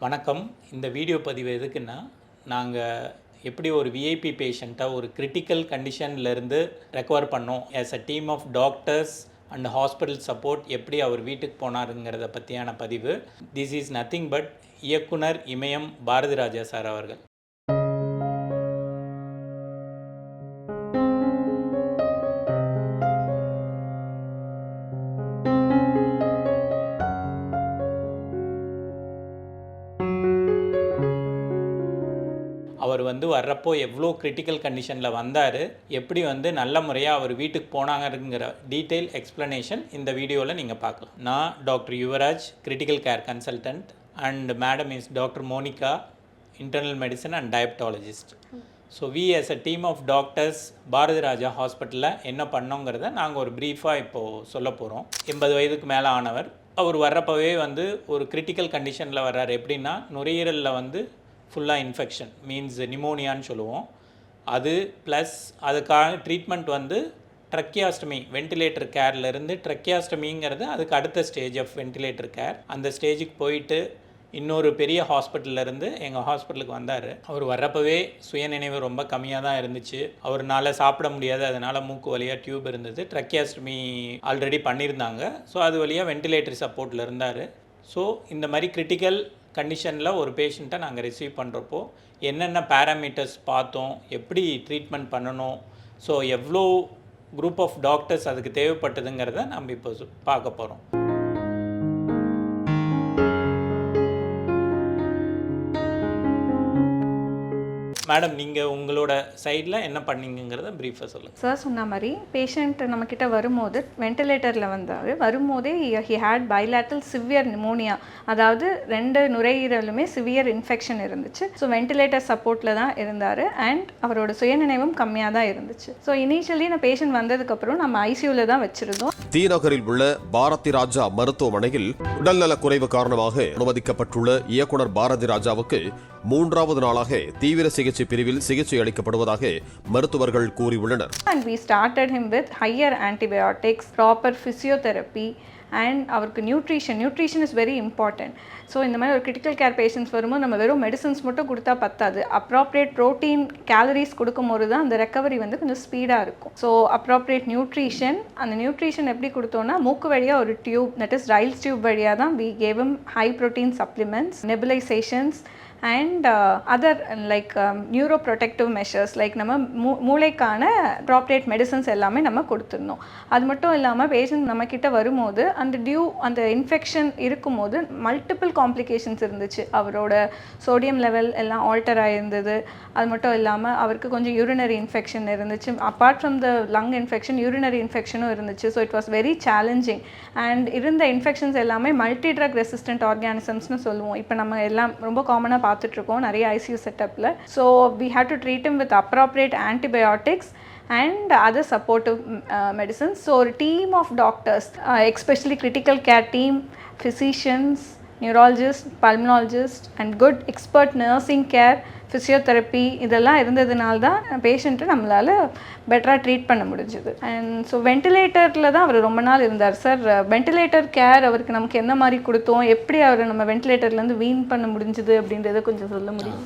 வணக்கம். இந்த வீடியோ பதிவு எதுக்குன்னா, நாங்கள் எப்படி ஒரு விஐபி பேஷண்ட்டை ஒரு கிரிட்டிக்கல் கண்டிஷன்லேருந்து ரெக்கவர் பண்ணோம், as a team of doctors and hospital support எப்படி அவர் வீட்டுக்கு போனாருங்கிறத பற்றியான பதிவு. திஸ் இஸ் நத்திங் பட் இயக்குனர் இமயம் பாரதிராஜா சார் அவர்கள். அவர் வர்றப்போ எவ்வளோ கிரிட்டிக்கல் கண்டிஷனில் வந்தார், எப்படி நல்ல முறையாக அவர் வீட்டுக்கு போனாங்கங்கிற டீட்டெயில் எக்ஸ்ப்ளனேஷன் இந்த வீடியோவில் நீங்கள் பார்க்கலாம். நான் doctor Yuvaraj, critical care consultant, and madam is doctor Monika, internal medicine and diabetologist. So we as a team of doctors Bharathi Raja ஹாஸ்பிட்டலில் என்ன பண்ணோங்கிறத நாங்கள் ஒரு ப்ரீஃபாக இப்போது சொல்ல போகிறோம். 80 வயதுக்கு மேலே ஆனவர். அவர் வர்றப்பவே ஒரு கிரிட்டிக்கல் கண்டிஷனில் வர்றார். எப்படின்னா, நுரையீரலில் ஃபுல்லாக இன்ஃபெக்ஷன், மீன்ஸ் நிமோனியான்னு சொல்லுவோம். அது ப்ளஸ் அதுக்கான ட்ரீட்மெண்ட் ட்ரக்கியாஸ்டமி, வென்டிலேட்டர் கேர்லேருந்து ட்ரக்கியாஸ்டமிங்கிறது அதுக்கு அடுத்த ஸ்டேஜ் ஆஃப் வென்டிலேட்டர் கேர். அந்த ஸ்டேஜுக்கு போயிட்டு இன்னொரு பெரிய ஹாஸ்பிட்டல்லேருந்து எங்கள் ஹாஸ்பிட்டலுக்கு வந்தார். அவர் வர்றப்பவே சுயநினைவு ரொம்ப கம்மியாக தான் இருந்துச்சு. அவர்னால சாப்பிட முடியாது, அதனால் மூக்கு வழியாக டியூப் இருந்தது. ட்ரக்கியாஸ்டமி ஆல்ரெடி பண்ணியிருந்தாங்க. ஸோ அது வழியாக வென்டிலேட்டர் சப்போர்ட்டில் இருந்தார். ஸோ இந்த மாதிரி கிரிட்டிக்கல் கண்டிஷனில் ஒரு பேஷண்ட்டை நாங்கள் ரிசீவ் பண்ணுறப்போ என்னென்ன பேராமீட்டர்ஸ் பார்த்தோம், எப்படி ட்ரீட்மெண்ட் பண்ணணும், ஸோ எவ்வளோ குரூப் ஆஃப் டாக்டர்ஸ் அதுக்கு தேவைப்பட்டதுங்கிறத நம்ம இப்போ பார்க்க போகிறோம். மேடம், நீங்கள் உங்களோட சைடில் என்ன பண்ணீங்கிறத ப்ரீஃபாக சொல்லுங்கள். சார் சொன்ன மாதிரி பேஷண்ட் நம்மக்கிட்ட வரும்போது வென்டிலேட்டரில் வரும்போதே he had bilateral severe pneumonia, அதாவது 2 நுரையீரலுமே சிவியர் இன்ஃபெக்ஷன் இருந்துச்சு. ஸோ வென்டிலேட்டர் சப்போர்ட்டில் தான் இருந்தார். அண்ட் அவரோட சுயநினைவும் கம்மியாக தான் இருந்துச்சு. ஸோ இனிஷியலி நான் பேஷண்ட் வந்ததுக்கப்புறம் நம்ம ஐசியூவில் தான் வச்சுருந்தோம். தீநகரில் உள்ள பாரதி ராஜா மருத்துவமனையில் உடல்நலக் குறைவு காரணமாக அனுமதிக்கப்பட்டுள்ள இயக்குனர் பாரதி ராஜாவுக்கு 3வது நாளாக தீவிர சிகிச்சை பிரிவில் சிகிச்சை அளிக்கப்படுவதாக மருத்துவர்கள் கூறியுள்ளனர். And we started him with higher antibiotics, proper physiotherapy and அவருக்கு nutrition is very important. So இந்த மாதிரி ஒரு கிரிட்டிக்கல் கேர் பேஷண்ட்ஸ் வரும்போது நம்ம வெறும் மெடிசன்ஸ் மட்டும் கொடுத்தா பத்தாது. அப்ராப்ரியேட் ப்ரோட்டீன் கேலரிஸ் கொடுக்கும்போது தான் அந்த ரெக்கவரி கொஞ்சம் ஸ்பீடாக இருக்கும். ஸோ அப்ராப்ரியேட் நியூட்ரிஷன், அந்த நியூட்ரிஷன் எப்படி கொடுத்தோன்னா மூக்கு வழியாக ஒரு tube, that is rails tube வழியாக தான் we gave him high protein supplements, nebulizations and other like neuroprotective measures like நம்ம மூளைக்கான appropriate medicines எல்லாமே நம்ம கொடுத்துருந்தோம். அது மட்டும் இல்லாமல் பேஷண்ட் நம்மக்கிட்ட வரும்போது அந்த இன்ஃபெக்ஷன் இருக்கும்போது மல்டிபிள் காம்ப்ளிகேஷன்ஸ் இருந்துச்சு. அவரோட சோடியம் லெவல் எல்லாம் ஆல்டர் ஆகிருந்தது. அது மட்டும் இல்லாமல் அவருக்கு கொஞ்சம் யூரினரி இன்ஃபெக்ஷன் இருந்துச்சு. Apart from the lung infection, urinary இன்ஃபெக்ஷனும் இருந்துச்சு. So it was very challenging. And இருந்த இன்ஃபெக்ஷன்ஸ் எல்லாமே மல்டி ட்ரக் ரெசிஸ்டன்ட் ஆர்கானிசம்ஸ்னு சொல்லுவோம். இப்போ நம்ம எல்லாம் ரொம்ப காமனாக பார்த்துட்ருக்கோம் நிறைய ஐசியூ செட்டப்பில். So we have to treat him with appropriate antibiotics and other supportive medicines. So a team of doctors, especially critical care team, physicians, neurologists, pulmonologists and good expert nursing care, physiotherapy இதெல்லாம் இருந்ததுனால தான் பேஷண்ட்டை நம்மளால் பெட்டராக treat பண்ண முடிஞ்சுது. And so வென்டிலேட்டரில் தான் அவர் ரொம்ப நாள் இருந்தார். சார், வென்டிலேட்டர் கேர் அவருக்கு நமக்கு என்ன மாதிரி கொடுத்தோம், எப்படி அவரை நம்ம வென்டிலேட்டர்லேருந்து வீண் பண்ண முடிஞ்சுது அப்படின்றத கொஞ்சம் சொல்ல முடியும்?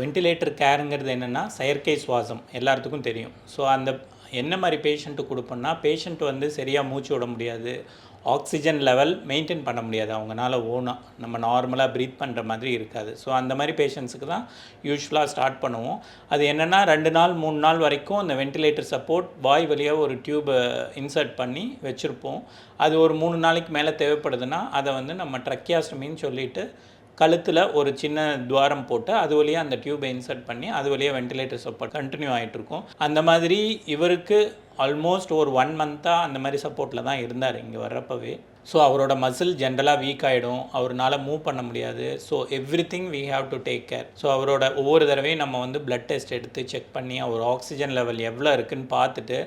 வென்டிலேட்டர் கேருங்கிறது என்னென்னா செயற்கை சுவாசம், எல்லாத்துக்கும் தெரியும். ஸோ அந்த என்ன மாதிரி பேஷண்ட்டு கொடுப்போம்னா, பேஷண்ட் சரியாக மூச்சு விட முடியாது, ஆக்சிஜன் லெவல் மெயின்டைன் பண்ண முடியாது அவங்களால ஓனாக, நம்ம நார்மலாக ப்ரீத் பண்ணுற மாதிரி இருக்காது. ஸோ அந்த மாதிரி பேஷண்ட்ஸுக்கு தான் யூஸ்வலாக ஸ்டார்ட் பண்ணுவோம். அது என்னென்னா 2 நாள் 3 நாள் வரைக்கும் அந்த வென்டிலேட்டர் சப்போர்ட் வாய் வழியாக ஒரு டியூபை இன்சர்ட் பண்ணி வச்சுருப்போம். அது ஒரு 3 நாளைக்கு மேலே தேவைப்படுதுன்னா அதை நம்ம ட்ரக்கியாஸ்டமின்னு சொல்லிவிட்டு கழுத்தில் ஒரு சின்ன துவாரம் போட்டு அது வழியாக அந்த டியூபை இன்சர்ட் பண்ணி அது வழியாக வென்டிலேட்டர் சப்போர்ட் கண்டினியூ ஆகிட்டுருக்கும். அந்த மாதிரி இவருக்கு ஆல்மோஸ்ட் ஒரு 1 மந்த்தாக அந்த மாதிரி சப்போர்ட்டில் தான் இருந்தார் இங்கே வர்றப்பவே. ஸோ அவரோட மசில் ஜென்ரலாக வீக் ஆகிடும், அவரால் மூவ் பண்ண முடியாது. So everything we have to take care. So அவரோட ஒவ்வொரு தடவையும் நம்ம பிளட் டெஸ்ட் எடுத்து செக் பண்ணி அவர் ஆக்சிஜன் லெவல் எவ்வளோ இருக்குதுன்னு பார்த்துட்டு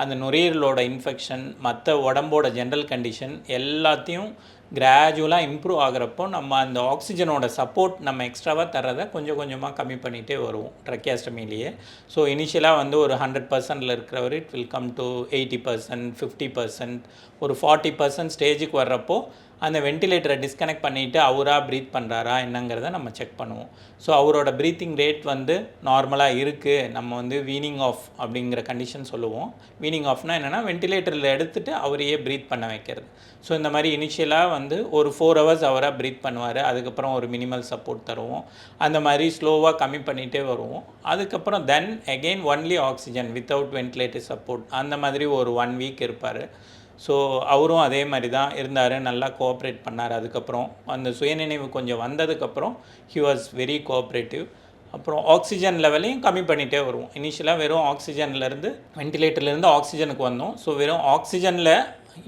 அந்த நுரையீரலோட இன்ஃபெக்ஷன், மற்ற உடம்போட ஜென்ரல் கண்டிஷன் எல்லாத்தையும் கிராஜுவலாக இம்ப்ரூவ் ஆகிறப்போ நம்ம அந்த ஆக்சிஜனோட சப்போர்ட் நம்ம எக்ஸ்ட்ராவாக தர்றதை கொஞ்சம் கொஞ்சமாக கம்மி பண்ணிகிட்டே வருவோம் ட்ரக்கியாஸ்டமிலேயே. ஸோ இனிஷியலாக ஒரு 100% இருக்கிறவர் இட் வில் கம் டு 80%, 50%, ஒரு 40% ஸ்டேஜுக்கு வர்றப்போ அந்த வென்டிலேட்டரை டிஸ்கனெக்ட் பண்ணிவிட்டு அவராக ப்ரீத் பண்ணுறாரா என்னங்கிறத நம்ம செக் பண்ணுவோம். ஸோ அவரோட ப்ரீத்திங் ரேட் வந்து நார்மலாக இருக்குது, நம்ம வந்து வீனிங் ஆஃப் அப்படிங்கிற கண்டிஷன் சொல்லுவோம். வீனிங் ஆஃப்னால் என்னென்னா வென்டிலேட்டரில் எடுத்துகிட்டு அவரையே ப்ரீத் பண்ண வைக்கிறது. ஸோ இந்த மாதிரி இனிஷியலாக வந்து ஒரு 4 hours அவராக ப்ரீத் பண்ணுவார், அதுக்கப்புறம் ஒரு மினிமல் சப்போர்ட் தருவோம். அந்த மாதிரி ஸ்லோவாக கம்மி பண்ணிகிட்டே வருவோம். அதுக்கப்புறம் then again only oxygen without ventilator support அந்த மாதிரி ஒரு 1 week இருப்பார். ஸோ அவரும் அதே மாதிரி தான் இருந்தார், நல்லா கோஆப்ரேட் பண்ணார். அதுக்கப்புறம் அந்த சுயநினைவு கொஞ்சம் வந்ததுக்கப்புறம் ஹி வாஸ் வெரி கோஆப்ரேட்டிவ். அப்புறம் ஆக்சிஜன் லெவலையும் கம்மி பண்ணிகிட்டே வருவோம். இனிஷியலாக வெறும் ஆக்சிஜன்லேருந்து வென்டிலேட்டர்லேருந்து ஆக்சிஜனுக்கு வந்தோம். ஸோ வெறும் ஆக்சிஜனில்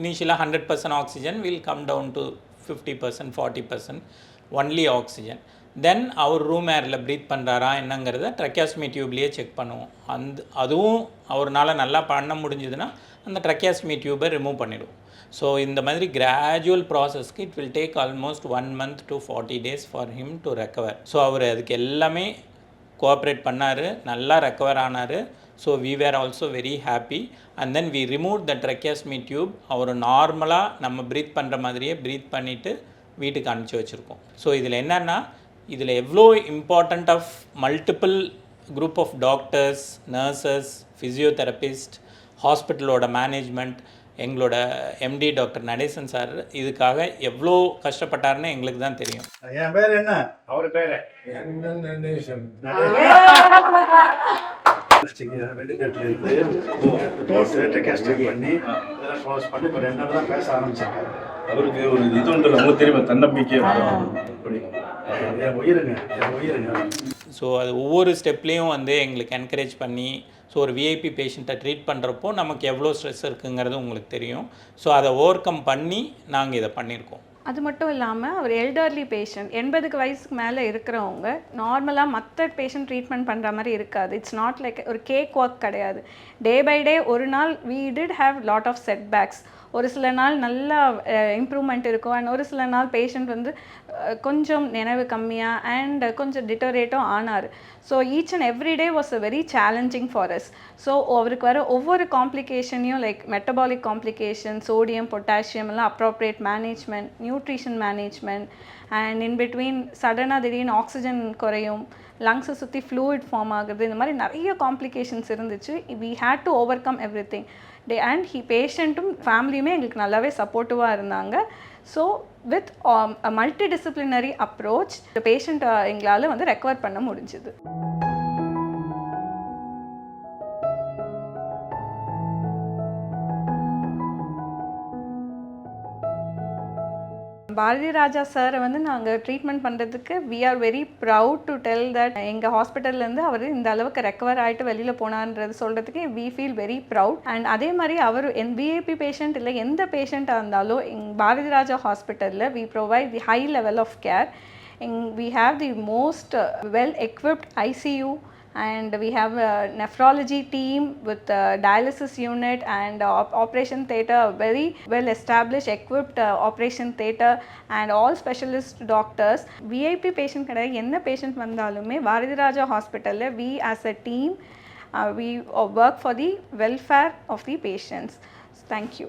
இனிஷியலாக 100% oxygen will come down to 50%, 40%, only oxygen. Then அவர் ரூம் ஏரில் ப்ரீத் பண்ணுறாரா என்னங்கிறத ட்ரக்கியாஸ்மி டியூப்லேயே செக் பண்ணுவோம். அதுவும் அவரால் நல்லா பண்ண முடிஞ்சதுன்னா அந்த ட்ரக்கியாஸ்மி டியூபை ரிமூவ் பண்ணிடுவோம். ஸோ இந்த மாதிரி கிராஜுவல் ப்ராசஸ்க்கு it will take almost 1 month to 40 days for him to recover. So அவர் அதுக்கு எல்லாமே கோஆப்ரேட் பண்ணார், நல்லா ரெக்கவர் ஆனார். So we were also very happy. And then we remove the tracheostomy tube. அவர் நார்மலாக நம்ம ப்ரீத் பண்ணுற மாதிரியே ப்ரீத் பண்ணிவிட்டு வீட்டுக்கு அனுப்பிச்சி வச்சுருக்கோம். ஸோ இதில் என்னென்னா, இதில் எவ்வளோ important of multiple group of doctors, nurses, physiotherapist, ஹாஸ்பிட்டலோட மேனேஜ்மெண்ட், எங்களோட எம்டி டாக்டர் நடேசன் சார் இதுக்காக எவ்வளோ கஷ்டப்பட்டாருன்னு எங்களுக்கு தான் தெரியும். என் பேர் என்ன? அவர் பேரு பேச ஆரம்பிச்சாங்க. அவருக்கு ஒரு இது உண்டு, நமக்கு தெரியும், தன்னம்பிக்கை. உயிருங்க. ஸோ அது ஒவ்வொரு ஸ்டெப்லேயும் வந்து எங்களுக்கு என்கரேஜ் பண்ணி, ஸோ ஒரு விஐபி பேஷண்ட்டை ட்ரீட் பண்ணுறப்போ நமக்கு எவ்வளோ ஸ்ட்ரெஸ் இருக்குங்கிறது உங்களுக்கு தெரியும். ஸோ அதை ஓவர் கம் பண்ணி நாங்கள் இதை பண்ணியிருக்கோம். அது மட்டும் இல்லாமல் அவர் எல்டர்லி பேஷண்ட், 80 வயசுக்கு மேலே இருக்கிறவங்க நார்மலாக மற்ற பேஷண்ட் ட்ரீட்மெண்ட் பண்ணுற மாதிரி இருக்காது. இட்ஸ் நாட் லைக் ஒரு கேக் வாக் கிடையாது. டே பை டே ஒரு நாள் we did have lot of setbacks. ஒரு சில நாள் நல்லா இம்ப்ரூவ்மெண்ட் இருக்கும், அண்ட் ஒரு சில நாள் பேஷண்ட் வந்து கொஞ்சம் நினைவு கம்மியாக அண்ட் கொஞ்சம் டிட்டோரேட்டும் ஆனார். So each and every day was a very challenging for us. So அவருக்கு வர ஒவ்வொரு காம்ப்ளிகேஷனையும் like metabolic complication, sodium, potassium எல்லாம் appropriate management, nutrition management, and in between சடனாக திடீர்னு ஆக்சிஜன் குறையும், லங்ஸை சுற்றி ஃப்ளூயிட் ஃபார்ம் ஆகுது, இந்த மாதிரி நிறைய காம்ப்ளிகேஷன்ஸ் இருந்துச்சு. We had to overcome everything. And பேஷண்ட்டும் ஃபேமிலியுமே எங்களுக்கு நல்லாவே சப்போர்ட்டிவாக இருந்தாங்க. So with a multidisciplinary approach பேஷண்ட்டை எங்களால் வந்து ரெக்கவர் பண்ண முடிஞ்சுது. பாரதி ராஜா சாரை வந்து நாங்கள் ட்ரீட்மெண்ட் பண்ணுறதுக்கு we are very proud to tell that எங்கள் ஹாஸ்பிட்டல்லேருந்து அவர் இந்த அளவுக்கு ரெக்கவர் ஆகிட்டு வெளியில் போனான்றது சொல்கிறதுக்கு we feel very proud. And அதே மாதிரி அவர் விஐபி பேஷண்ட் இல்லை எந்த பேஷண்ட்டாக இருந்தாலும் பாரதி ராஜா ஹாஸ்பிட்டலில் we provide the high level of care. We have the most well-equipped ICU, and we have a nephrology team with a dialysis unit and operation theatre, very well established, equipped operation theatre, and all specialist doctors. VIP patient கிடையாது, என்ன patient வந்தாலுமே பாரதி ராஜா ஹாஸ்பிட்டலில் we as a team we work for the welfare of the patients. Thank you.